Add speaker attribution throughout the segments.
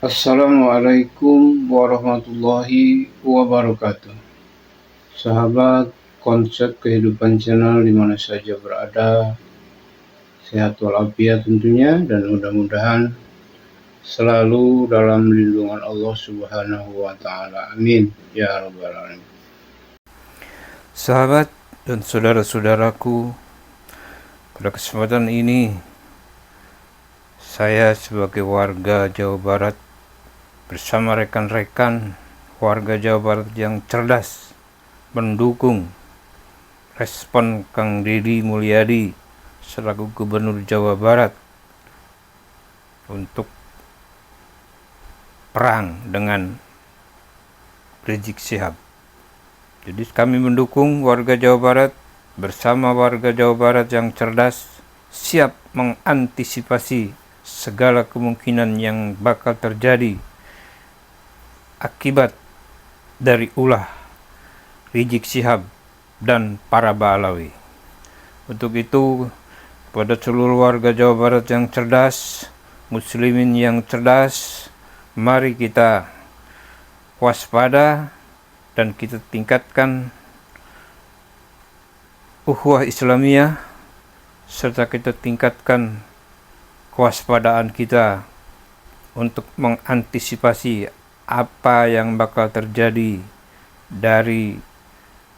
Speaker 1: Assalamualaikum warahmatullahi wabarakatuh. Sahabat konsep kehidupan channel di mana saja berada, sehat walafiat tentunya, dan mudah-mudahan selalu dalam lindungan Allah Subhanahu wa Ta'ala. Amin ya Rabbal Alamin.
Speaker 2: Sahabat dan saudara-saudaraku, pada kesempatan ini saya sebagai warga Jawa Barat bersama rekan-rekan warga Jawa Barat yang cerdas mendukung respon Kang Deddy Mulyadi selaku Gubernur Jawa Barat untuk perang dengan Rizik Syihab. Jadi kami mendukung warga Jawa Barat bersama warga Jawa Barat yang cerdas, siap mengantisipasi segala kemungkinan yang bakal terjadi akibat dari ulah Rizik Syihab dan para Ba'alawi. Untuk itu, kepada seluruh warga Jawa Barat yang cerdas, muslimin yang cerdas, mari kita waspada dan kita tingkatkan ukhuwah Islamiyah, serta kita tingkatkan kewaspadaan kita untuk mengantisipasi apa yang bakal terjadi dari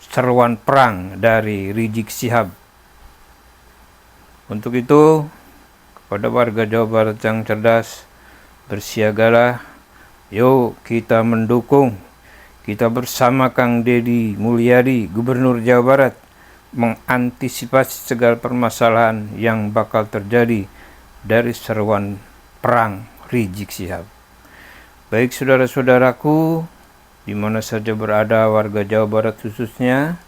Speaker 2: seruan perang dari Rizik Syihab. Untuk itu, kepada warga Jawa Barat yang cerdas, bersiagalah, yuk kita mendukung, kita bersama Kang Deddy Mulyadi, Gubernur Jawa Barat, mengantisipasi segala permasalahan yang bakal terjadi dari seruan perang Rizik Syihab. Baik saudara-saudaraku, di mana saja berada warga Jawa Barat khususnya,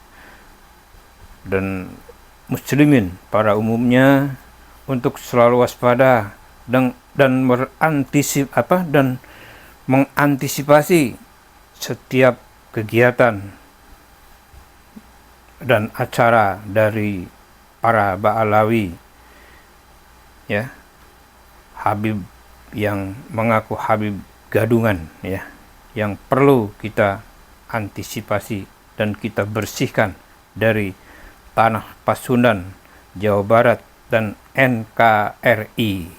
Speaker 2: dan muslimin pada umumnya, untuk selalu waspada dan mengantisipasi setiap kegiatan dan acara dari para Ba'alawi, ya, Habib yang mengaku Habib gadungan, ya, yang perlu kita antisipasi dan kita bersihkan dari tanah Pasundan, Jawa Barat, dan NKRI.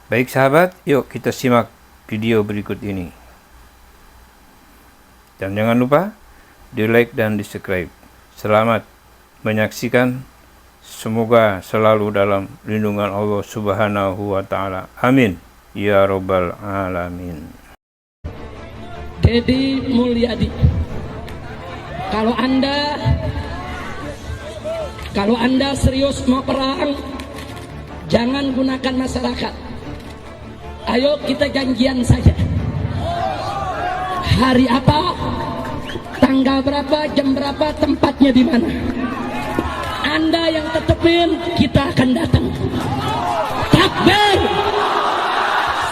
Speaker 2: Baik sahabat, yuk kita simak video berikut ini. Dan jangan lupa di like dan di subscribe. Selamat menyaksikan. Semoga selalu dalam lindungan Allah Subhanahu wa Ta'ala. Amin ya Rabbal Alamin.
Speaker 3: Deddy Mulyadi, kalau anda serius mau perang, jangan gunakan masyarakat. Ayo kita janjian saja. Hari apa, tanggal berapa, jam berapa, tempatnya di mana. Anda yang tetepin, kita akan datang. Takbir!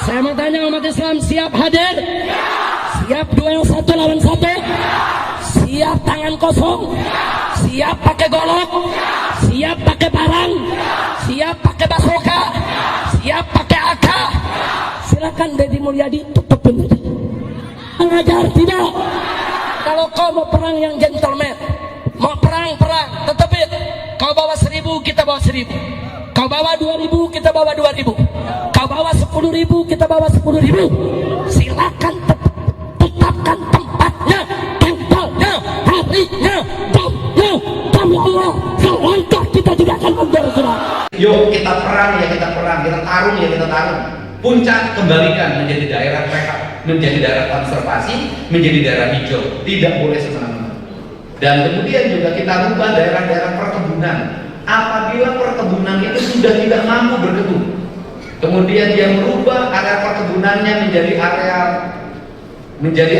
Speaker 3: Saya mau tanya umat Islam, siap hadir? Siap duel 1 lawan 1? Siap tangan kosong? Siap pakai golok? Siap pakai parang? Siap pakai basoka? Siap pakai AK? Silakan Deddy Mulyadi, tutupin aja. Mengajar tidak? Kalau kau mau perang yang gentleman, mau perang, tetepin. Kau bawa 1.000, kita bawa 1.000. Kau bawa 2.000, kita bawa 2.000. Kau bawa 10.000, kita bawa 10.000. Silakan tetapkan tempatnya, tanggalnya, harinya, jamnya. Demi Allah, selangkah kita tidak akan mundur.
Speaker 4: Yuk kita perang ya kita perang, kita tarung ya kita tarung. Puncak kembalikan menjadi daerah rehab, menjadi daerah konservasi, menjadi daerah hijau. Tidak boleh semena-mena. Dan kemudian juga kita rubah daerah-daerah perkebunan. Apabila perkebunan itu sudah tidak mampu berkebun, kemudian dia merubah area perkebunannya menjadi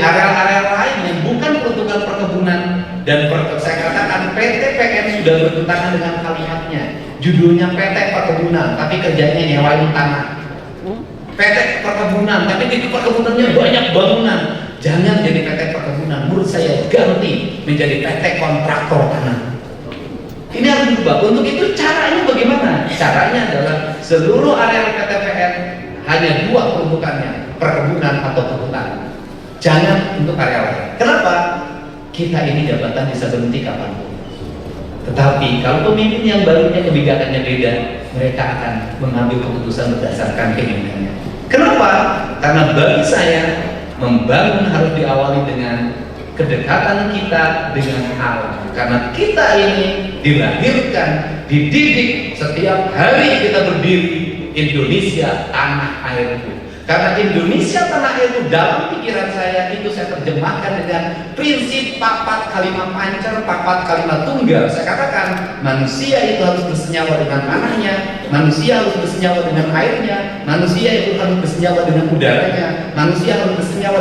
Speaker 4: area-area lain yang bukan peruntukan perkebunan. Dan saya katakan PT PN sudah bertentangan dengan kalimatnya. Judulnya PT Perkebunan, tapi kerjanya nyewain tanah. PT Perkebunan, tapi di perkebunannya banyak bangunan. Jangan jadi PT Perkebunan, menurut saya ganti menjadi PT Kontraktor Tanah. Ini harus diubah. Untuk itu caranya bagaimana? Caranya adalah seluruh area PTPN hanya 2 peruntukannya. perkebunan atau kehutanan. Jangan untuk karya lain. Kenapa? Kita ini jabatan bisa berhenti kapanpun. Tetapi kalau pemimpin yang barunya kebijakannya beda, mereka akan mengambil keputusan berdasarkan keinginannya. Kenapa? Karena bagi saya, membangun harus diawali dengan kedekatan kita dengan alam. Karena kita ini dilahirkan, dididik, setiap hari kita berdiri, Indonesia tanah airku. Karena Indonesia tanah airku dalam pikiran saya itu saya terjemahkan dengan prinsip papat kalimat pancer, papat kalimat tunggal. Saya katakan manusia itu harus bersenyawa dengan tanahnya, manusia harus bersenyawa dengan airnya, manusia itu harus bersenyawa dengan udaranya, manusia harus bersenyawa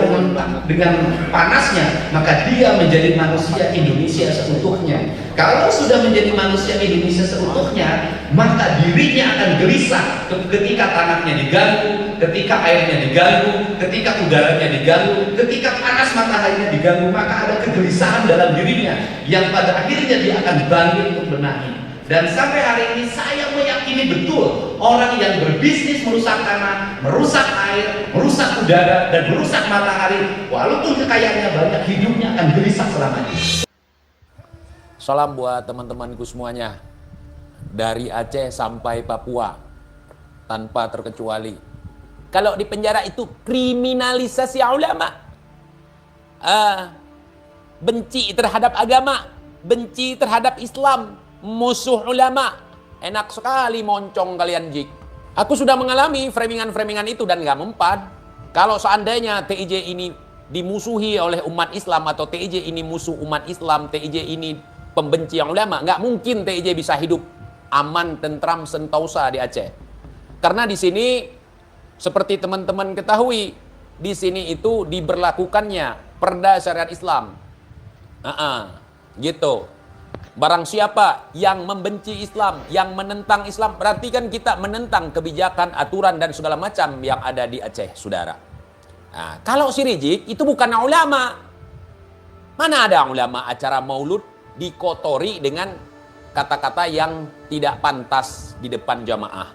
Speaker 4: dengan panasnya, maka dia menjadi manusia Indonesia seutuhnya. Kalau sudah menjadi manusia Indonesia seutuhnya, maka dirinya akan gelisah ketika tanahnya diganggu, ketika airnya diganggu, ketika udaranya diganggu, ketika panas mataharinya diganggu, maka ada kegelisahan dalam dirinya yang pada akhirnya dia akan bangkit untuk benahi. Dan sampai hari ini saya meyakini betul orang yang berbisnis merusak tanah, merusak air, merusak udara, dan merusak matahari, walaupun kekayaannya banyak, hidupnya akan gelisah selamanya.
Speaker 5: Salam buat teman-temanku semuanya, dari Aceh sampai Papua, tanpa terkecuali. Kalau di penjara itu kriminalisasi ulama, benci terhadap agama, benci terhadap Islam, musuh ulama. Enak sekali moncong kalian jik. Aku sudah mengalami framingan-framingan itu dan gak mempan. Kalau seandainya TIJ ini dimusuhi oleh umat Islam, atau TIJ ini musuh umat Islam, TIJ ini pembenci yang ulama, nggak mungkin TIJ bisa hidup aman, tentram, sentosa di Aceh. Karena di sini, seperti teman-teman ketahui, di sini itu diberlakukannya perda syariat Islam. Gitu. Barang siapa yang membenci Islam, yang menentang Islam, berarti kan kita menentang kebijakan, aturan, dan segala macam yang ada di Aceh, saudara. Nah, kalau si Rijik itu bukan ulama. Mana ada ulama acara maulud dikotori dengan kata-kata yang tidak pantas di depan jamaah.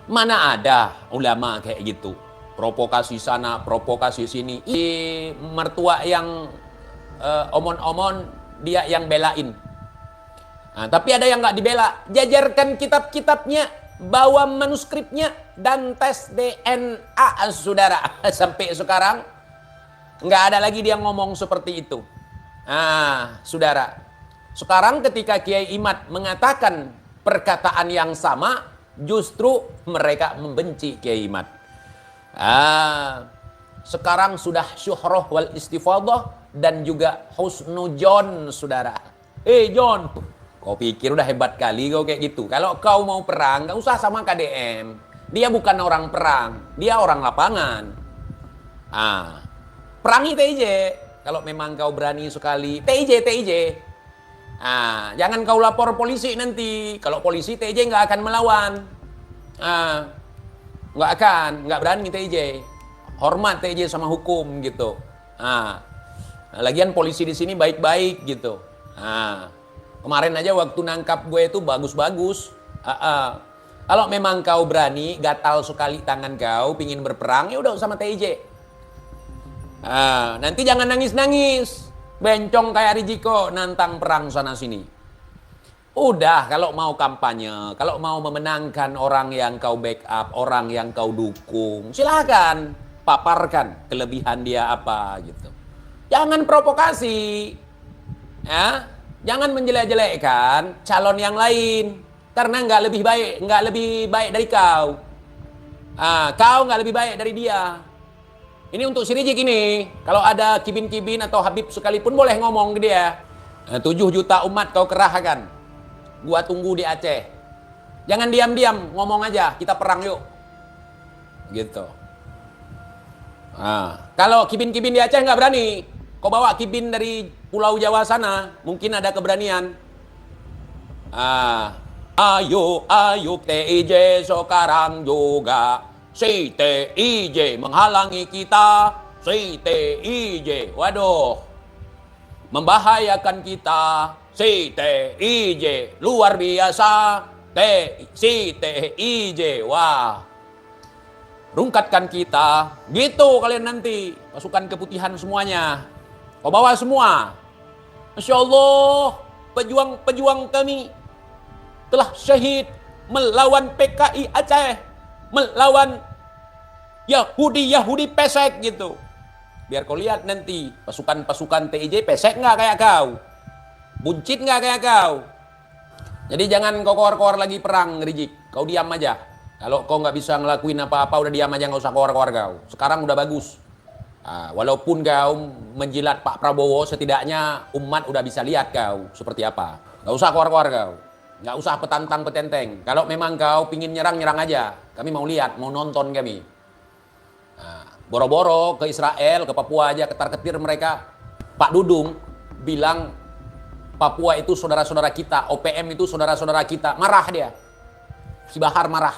Speaker 5: Mana ada ulama kayak gitu. Provokasi sana, provokasi sini. Mertua yang omon-omon, dia yang belain. Nah, tapi ada yang nggak dibela. Jajarkan kitab-kitabnya, bawa manuskripnya, dan tes DNA, saudara. Sampai sekarang nggak ada lagi dia ngomong seperti itu. Nah, saudara, sekarang ketika Kiai Imad mengatakan perkataan yang sama, justru mereka membenci Kiai Imad. Sekarang sudah syuhroh wal istifadah dan juga husnujon, saudara. John, kau pikir udah hebat kali kau kayak gitu. Kalau kau mau perang, gak usah sama KDM. Dia bukan orang perang, dia orang lapangan. Perangi TIJ. Kalau memang kau berani sekali, TIJ. Jangan kau lapor polisi nanti. Kalau polisi, TIJ nggak akan melawan. Nggak berani TIJ. Hormat TIJ sama hukum gitu. Lagian polisi di sini baik-baik gitu. Kemarin aja waktu nangkap gue itu bagus-bagus. Kalau memang kau berani, gatal sekali tangan kau, pingin berperang, ya udah sama TIJ. Nanti jangan nangis-nangis. Bencong kayak Rijiko nantang perang sana sini. Udah, kalau mau kampanye, kalau mau memenangkan orang yang kau backup, orang yang kau dukung, silakan paparkan kelebihan dia apa gitu. Jangan provokasi. Ya, jangan menjelek-jelekkan calon yang lain karena nggak lebih baik dari kau. Kau nggak lebih baik dari dia. Ini untuk si Rijik ini. Kalau ada kibin-kibin atau Habib sekalipun boleh ngomong ke dia. 7 juta umat kau kerahkan. Gua tunggu di Aceh. Jangan diam-diam, ngomong aja. Kita perang yuk. Gitu. Kalau kibin-kibin di Aceh nggak berani. Kau bawa kibin dari Pulau Jawa sana. Mungkin ada keberanian. Ayo TIJ sekarang juga. Si TIJ menghalangi kita, si TIJ, waduh, membahayakan kita, si TIJ, luar biasa, si TIJ, wah. rungkatkan kita. Gitu kalian nanti, pasukan keputihan semuanya. Kau bawa semua. Masya Allah, pejuang-pejuang kami telah syahid melawan PKI Aceh, melawan Yahudi pesek gitu. Biar kau lihat nanti, pasukan-pasukan TIJ pesek nggak kayak kau? Buncit nggak kayak kau? Jadi jangan kau keluar-keluar lagi perang, Rijik. Kau diam aja. Kalau kau nggak bisa ngelakuin apa-apa, udah diam aja, nggak usah keluar-keluar kau. Sekarang udah bagus. Walaupun kau menjilat Pak Prabowo, setidaknya umat udah bisa lihat kau seperti apa. Nggak usah keluar-keluar kau. Nggak usah petantang petenteng. Kalau memang kau pingin nyerang aja. Kami mau lihat, mau nonton kami. Boro-boro ke Israel, ke Papua aja, ketar-ketir mereka. Pak Dudung bilang Papua itu saudara-saudara kita, OPM itu saudara-saudara kita. Marah dia. Si Bahar marah.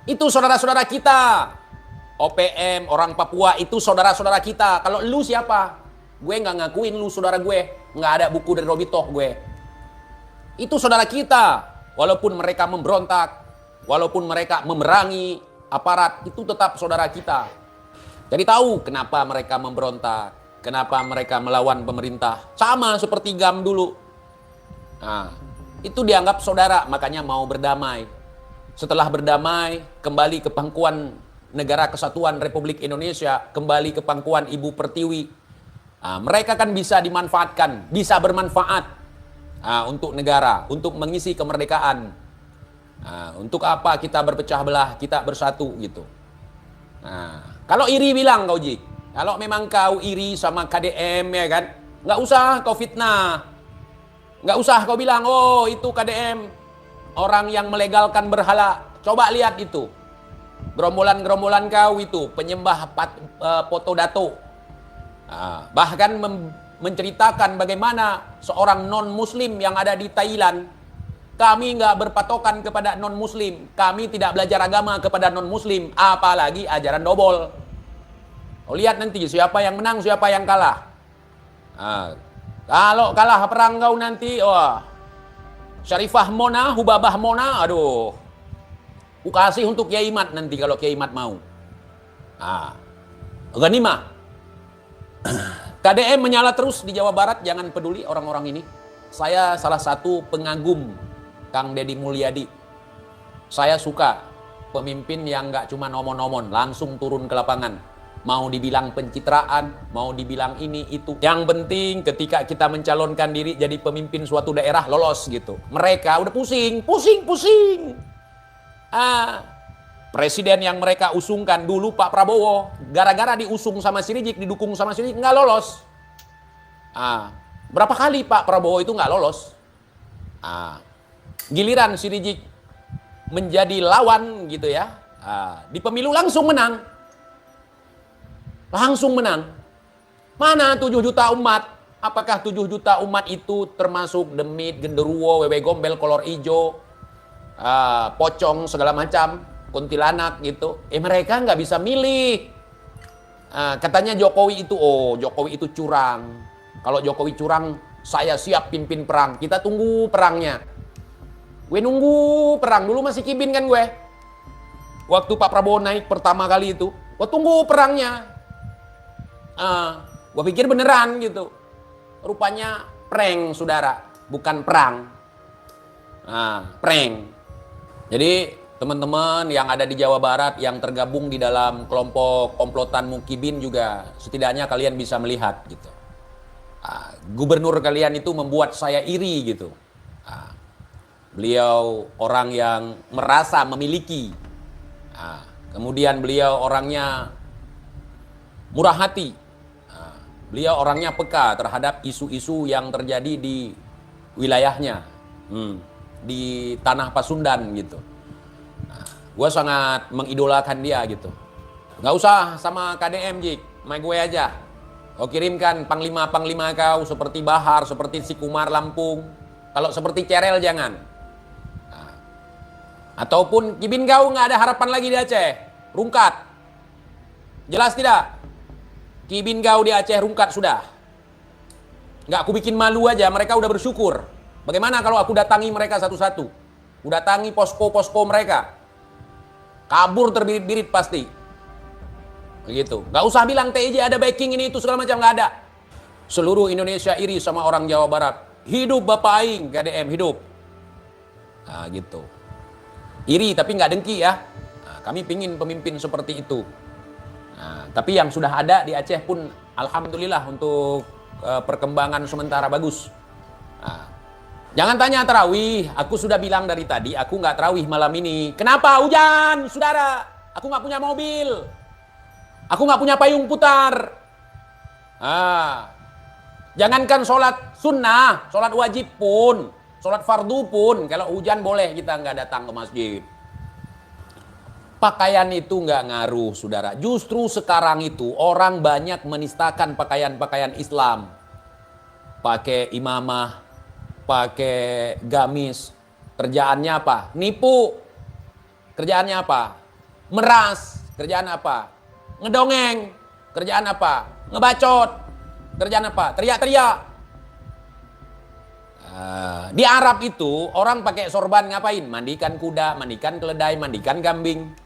Speaker 5: Itu saudara-saudara kita. OPM, orang Papua itu saudara-saudara kita. Kalau lu siapa? Gue nggak ngakuin lu saudara gue. Nggak ada buku dari Robitoh gue. Itu saudara kita. Walaupun mereka memberontak, walaupun mereka memerangi aparat, itu tetap saudara kita. Jadi tahu kenapa mereka memberontak. Kenapa mereka melawan pemerintah? Sama seperti GAM dulu. Nah, itu dianggap saudara, makanya mau berdamai. Setelah berdamai, kembali ke pangkuan Negara Kesatuan Republik Indonesia, kembali ke pangkuan Ibu Pertiwi. Nah, mereka kan bisa dimanfaatkan, bisa bermanfaat untuk negara, untuk mengisi kemerdekaan. Nah, untuk apa kita berpecah belah, kita bersatu gitu. Nah, kalau iri bilang kau Jik. Kalau memang kau iri sama KDM ya kan, nggak usah kau fitnah. Nggak usah kau bilang, oh itu KDM, orang yang melegalkan berhala. Coba lihat itu. Gerombolan-gerombolan kau itu, penyembah foto dato. Bahkan menceritakan bagaimana seorang non-muslim yang ada di Thailand, kami nggak berpatokan kepada non-muslim. Kami tidak belajar agama kepada non-muslim, apalagi ajaran dobol. Oh, lihat nanti siapa yang menang, siapa yang kalah. Kalau kalah perang kau nanti, wah, Syarifah Mona, Hubabah Mona, aduh, ku kasih untuk Kiai Mat nanti kalau Kiai Mat mau. Ghanimah. KDM menyala terus di Jawa Barat, jangan peduli orang-orang ini. Saya salah satu pengagum Kang Deddy Mulyadi. Saya suka pemimpin yang nggak cuma nomon-nomon, langsung turun ke lapangan. Mau dibilang pencitraan, mau dibilang ini, itu. Yang penting ketika kita mencalonkan diri jadi pemimpin suatu daerah, lolos gitu. Mereka udah pusing. Presiden yang mereka usungkan dulu Pak Prabowo, gara-gara diusung sama si Rijik, didukung sama si Rijik, nggak lolos. Berapa kali Pak Prabowo itu nggak lolos? Giliran si Rijik menjadi lawan gitu ya, di pemilu langsung menang. Langsung menang. Mana 7 juta umat? Apakah 7 juta umat itu termasuk demit, genderuwo, wewe gombel, kolor ijo, pocong, segala macam, kuntilanak gitu. Mereka nggak bisa milih. Katanya Jokowi itu curang. Kalau Jokowi curang, saya siap pimpin perang. Kita tunggu perangnya. Gue nunggu perang. Dulu masih kibin kan gue. Waktu Pak Prabowo naik pertama kali itu, gue tunggu perangnya. Gue pikir beneran gitu. Rupanya prank, saudara, bukan perang. Prank. Jadi teman-teman yang ada di Jawa Barat yang tergabung di dalam kelompok komplotan Mukibin juga setidaknya kalian bisa melihat gitu. Gubernur kalian itu membuat saya iri gitu. Beliau orang yang merasa memiliki. Kemudian beliau orangnya murah hati. Beliau orangnya peka terhadap isu-isu yang terjadi di wilayahnya, di tanah Pasundan gitu. Gue sangat mengidolakan dia gitu. Nggak usah sama KDM Jik, main gue aja. Kau kirimkan panglima-panglima kau seperti Bahar, seperti si Kumar Lampung. Kalau seperti Cerel jangan. Ataupun Kibin kau nggak ada harapan lagi di Aceh, rungkat. Jelas tidak? Kibin kau di Aceh rungkat sudah. Nggak aku bikin malu aja, mereka udah bersyukur. Bagaimana kalau aku datangi mereka satu-satu? Aku datangi posko-posko mereka. Kabur terbirit-birit pasti. Begitu. Nggak usah bilang TIJ ada backing ini itu segala macam, nggak ada. Seluruh Indonesia iri sama orang Jawa Barat. Hidup Bapak Aing, KDM hidup. Nah, gitu. Iri tapi nggak dengki ya. Nah, kami pingin pemimpin seperti itu. Nah, tapi yang sudah ada di Aceh pun alhamdulillah untuk perkembangan sementara bagus. Nah, jangan tanya tarawih. Aku sudah bilang dari tadi, aku nggak tarawih malam ini. Kenapa? Hujan, saudara. Aku nggak punya mobil. Aku nggak punya payung putar. Ah, jangankan sholat sunnah, sholat wajib pun, sholat fardu pun, kalau hujan boleh kita nggak datang ke masjid. Pakaian itu nggak ngaruh, saudara. Justru sekarang itu orang banyak menistakan pakaian-pakaian Islam. Pakai imamah, pakai gamis. Kerjaannya apa? Nipu. Kerjaannya apa? Meras. Kerjaan apa? Ngedongeng. Kerjaan apa? Ngebacot. Kerjaan apa? Teriak-teriak. Di Arab itu orang pakai sorban ngapain? Mandikan kuda, mandikan keledai, mandikan kambing.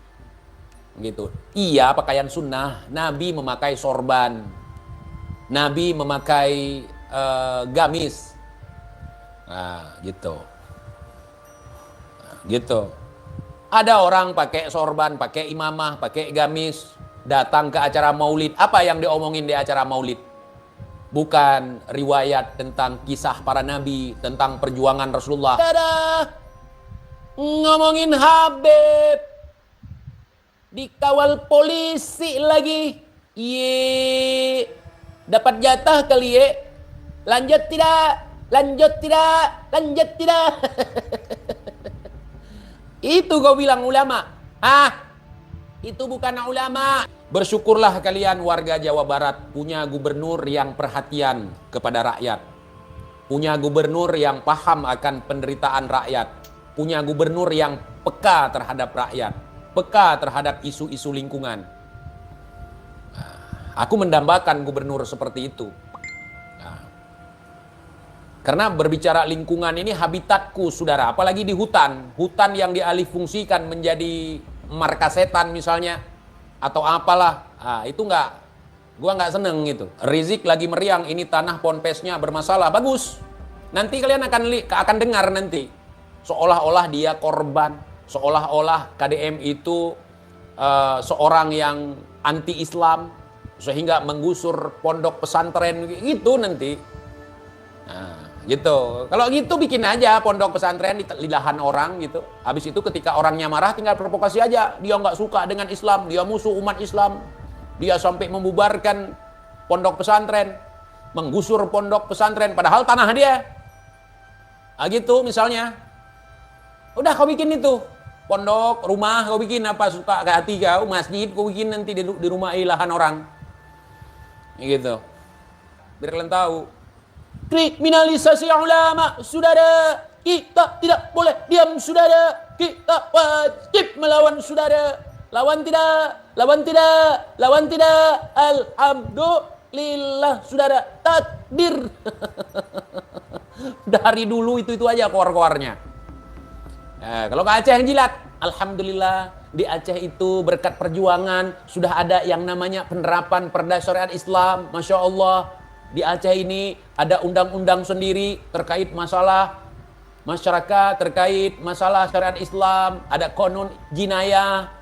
Speaker 5: Gitu. Iya, pakaian sunnah. Nabi memakai sorban. Nabi memakai gamis. Nah, gitu. Nah, gitu. Ada orang pakai sorban, pakai imamah, pakai gamis, datang ke acara maulid. Apa yang diomongin di acara maulid? Bukan riwayat tentang kisah para nabi, tentang perjuangan Rasulullah. Dadah. Ngomongin Habib. Dikawal polisi lagi. Ye. Dapat jatah kali ye. Lanjut tidak? Lanjut tidak? Lanjut tidak? Itu kau bilang ulama. Itu bukan ulama. Bersyukurlah kalian warga Jawa Barat punya gubernur yang perhatian kepada rakyat. Punya gubernur yang paham akan penderitaan rakyat. Punya gubernur yang peka terhadap rakyat. Peka terhadap isu-isu lingkungan. Aku mendambakan gubernur seperti itu. Karena berbicara lingkungan ini habitatku, saudara. Apalagi di hutan. Hutan yang dialihfungsikan menjadi markas setan misalnya. Atau apalah. Itu gua nggak seneng gitu. Rizik lagi meriang, ini tanah ponpesnya bermasalah. Bagus. Nanti kalian akan dengar nanti. Seolah-olah dia korban. Seolah-olah KDM itu seorang yang anti-Islam. Sehingga menggusur pondok pesantren. Gitu nanti. Gitu. Kalau gitu bikin aja pondok pesantren di lahan orang gitu. Habis itu ketika orangnya marah tinggal provokasi aja. Dia nggak suka dengan Islam, dia musuh umat Islam. Dia sampai membubarkan pondok pesantren, menggusur pondok pesantren padahal tanah dia. Gitu misalnya. Udah kau bikin itu. Pondok, rumah kau bikin apa suka ke hati kau, masjid kau bikin nanti di rumah lahan orang. Gitu. Biar kalian tahu. Kriminalisasi ulama, saudara. Kita tidak boleh diam, saudara. Kita wajib melawan, saudara. Lawan tidak, lawan tidak, lawan tidak. Alhamdulillah, saudara. Takdir. Dari dulu itu aja keluar-keluarnya. Kalau ke Aceh yang jilat, alhamdulillah di Aceh itu berkat perjuangan sudah ada yang namanya penerapan perda syariat Islam, masya Allah. Di Aceh ini ada undang-undang sendiri terkait masalah masyarakat, terkait masalah syariat Islam, ada konon jinayah,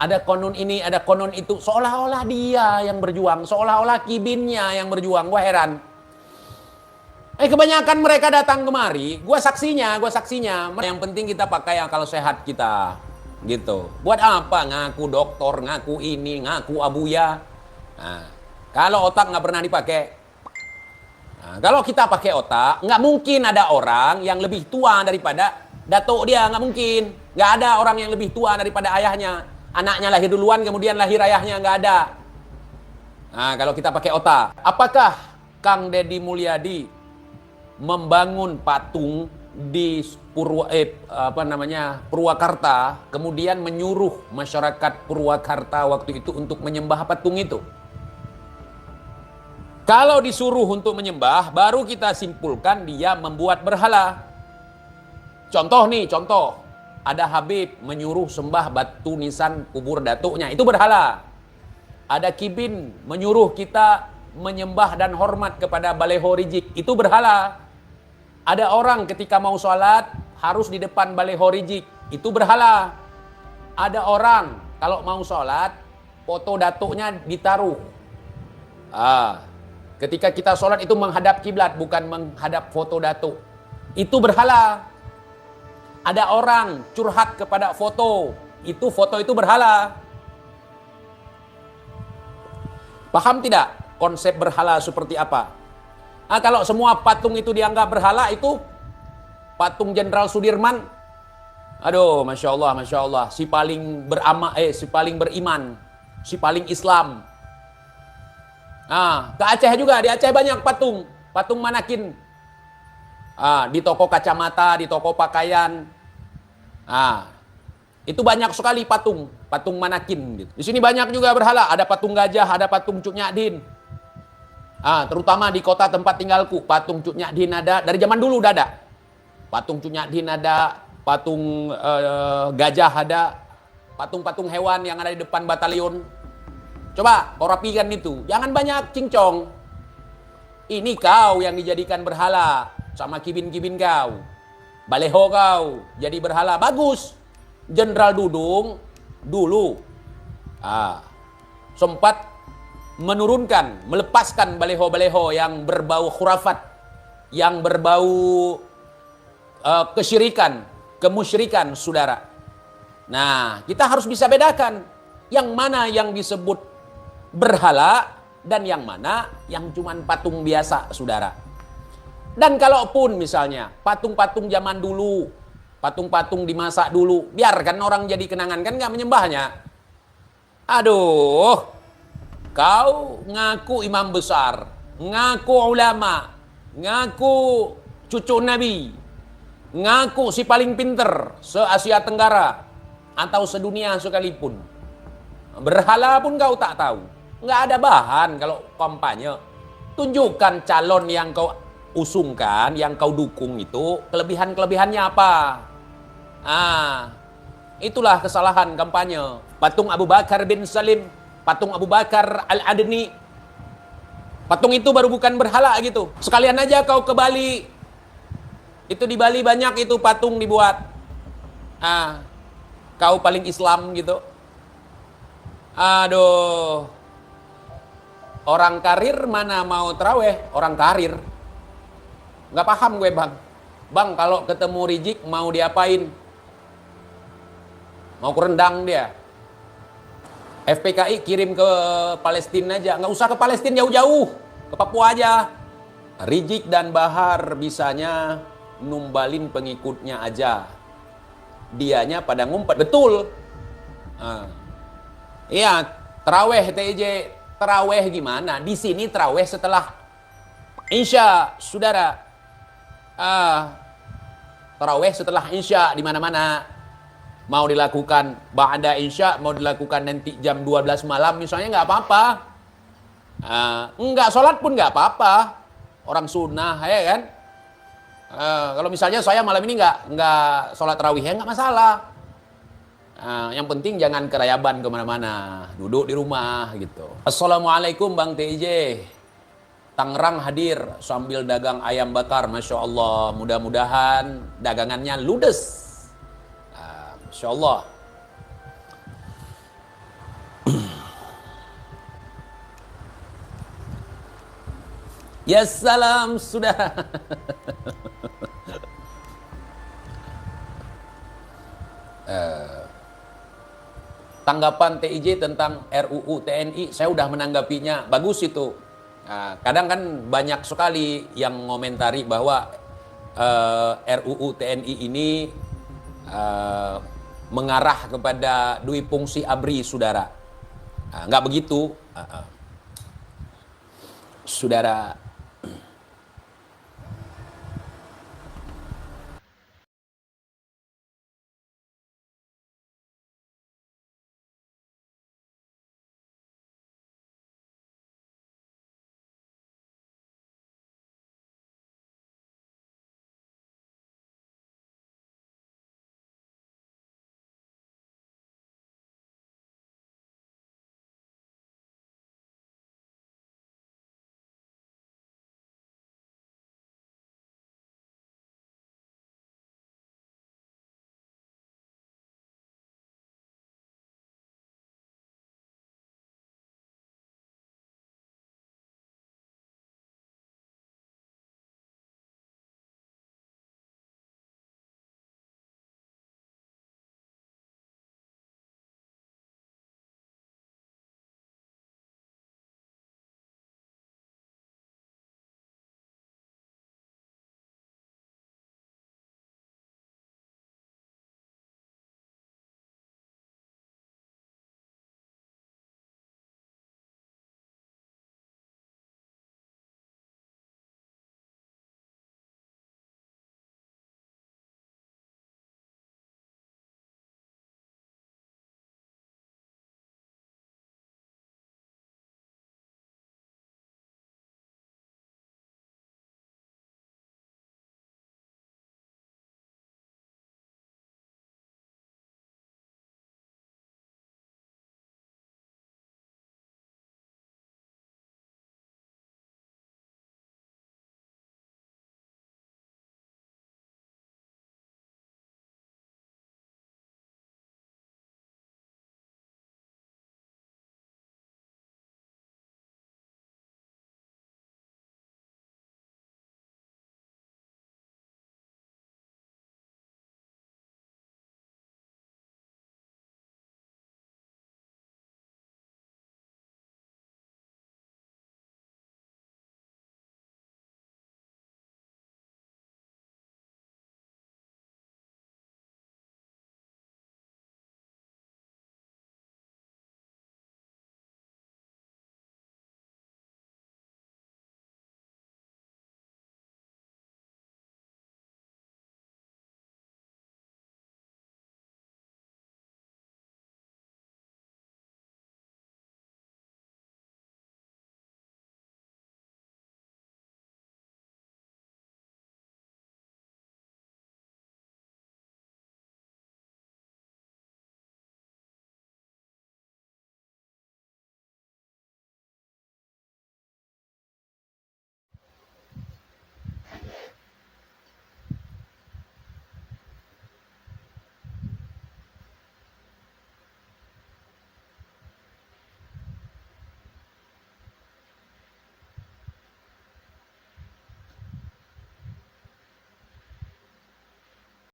Speaker 5: ada konon ini, ada konon itu. Seolah-olah dia yang berjuang, seolah-olah kibinnya yang berjuang. Gua heran. Kebanyakan mereka datang kemari, gua saksinya. Yang penting kita pakai akal sehat kita, gitu. Buat apa ngaku doktor, ngaku ini, ngaku abuya? Kalau otak nggak pernah dipakai. Kalau kita pakai otak, nggak mungkin ada orang yang lebih tua daripada datuk dia, nggak mungkin. Nggak ada orang yang lebih tua daripada ayahnya. Anaknya lahir duluan, kemudian lahir ayahnya, nggak ada. Kalau kita pakai otak, apakah Kang Deddy Mulyadi membangun patung di Purwakarta, kemudian menyuruh masyarakat Purwakarta waktu itu untuk menyembah patung itu? Kalau disuruh untuk menyembah, baru kita simpulkan dia membuat berhala. Contoh. Ada Habib menyuruh sembah batu nisan kubur datuknya, itu berhala. Ada Kibin menyuruh kita menyembah dan hormat kepada baleho rijik, itu berhala. Ada orang ketika mau sholat harus di depan baleho rijik, itu berhala. Ada orang kalau mau sholat foto datuknya ditaruh. Ketika kita sholat itu menghadap kiblat, bukan menghadap foto datuk, itu berhala. Ada orang curhat kepada foto itu berhala. Paham tidak konsep berhala seperti apa? Kalau semua patung itu dianggap berhala, itu patung Jenderal Sudirman, aduh, Masya Allah, si paling beriman, si paling Islam. Ke Aceh juga, di Aceh banyak patung manakin. Di toko kacamata, di toko pakaian. Itu banyak sekali patung manakin gitu. Di sini banyak juga berhala, ada patung gajah, ada patung Cut Nyadin. Terutama di kota tempat tinggalku, patung Cut Nyadin ada, dari zaman dulu udah ada. Patung Cut Nyadin ada, patung gajah ada, patung-patung hewan yang ada di depan batalion. Coba kau rapikan itu, jangan banyak cincong. Ini kau yang dijadikan berhala sama kibin-kibin kau, baleho kau jadi berhala. Bagus. Jenderal Dudung dulu sempat melepaskan baleho-baleho yang berbau khurafat, yang berbau kesyirikan, kemusyrikan, saudara. Nah, kita harus bisa bedakan yang mana yang disebut berhala dan yang mana yang cuman patung biasa, saudara. Dan kalaupun misalnya patung-patung zaman dulu, patung-patung di masa dulu, biarkan orang jadi kenangan, kan nggak menyembahnya. Aduh, kau ngaku imam besar, ngaku ulama, ngaku cucu Nabi, ngaku si paling pinter se-Asia Tenggara atau sedunia sekalipun. Berhala pun kau tak tahu. Nggak ada bahan kalau kampanye. Tunjukkan calon yang kau usungkan, yang kau dukung itu, kelebihan-kelebihannya apa. Itulah kesalahan kampanye. Patung Abu Bakar bin Salim, patung Abu Bakar Al-Adni, patung itu baru bukan berhala gitu. Sekalian aja kau ke Bali, itu di Bali banyak itu patung dibuat. Kau paling Islam gitu. Aduh, orang karir mana mau terawih, orang karir. Nggak paham gue, bang kalau ketemu Rizik mau diapain? Mau kurendang dia. FPKI kirim ke Palestina aja, nggak usah ke Palestina jauh-jauh, ke Papua aja. Rizik dan Bahar bisanya numbalin pengikutnya aja, dianya pada ngumpet. Betul. Iya, terawih TJ, terawih gimana? Di sini terawih setelah Insya, saudara. Tarawih setelah Insya di mana-mana. Mau dilakukan ba'da Insya, mau dilakukan nanti jam 12 malam misalnya, nggak apa-apa. Nggak sholat pun nggak apa-apa. Orang sunnah, ya kan? Kalau misalnya saya malam ini nggak sholat tarawih, ya nggak masalah. Yang penting jangan kerayaban kemana-mana, duduk di rumah gitu. Assalamualaikum Bang TJ. Tangerang hadir sambil dagang ayam bakar, Masya Allah. Mudah-mudahan dagangannya ludes. Masya Allah. Ya salam, sudah. Tanggapan TIJ tentang RUU TNI, saya udah menanggapinya, bagus itu. Kadang kan banyak sekali yang ngomentari bahwa RUU TNI ini mengarah kepada Dwi Fungsi ABRI, saudara. Nggak begitu, saudara.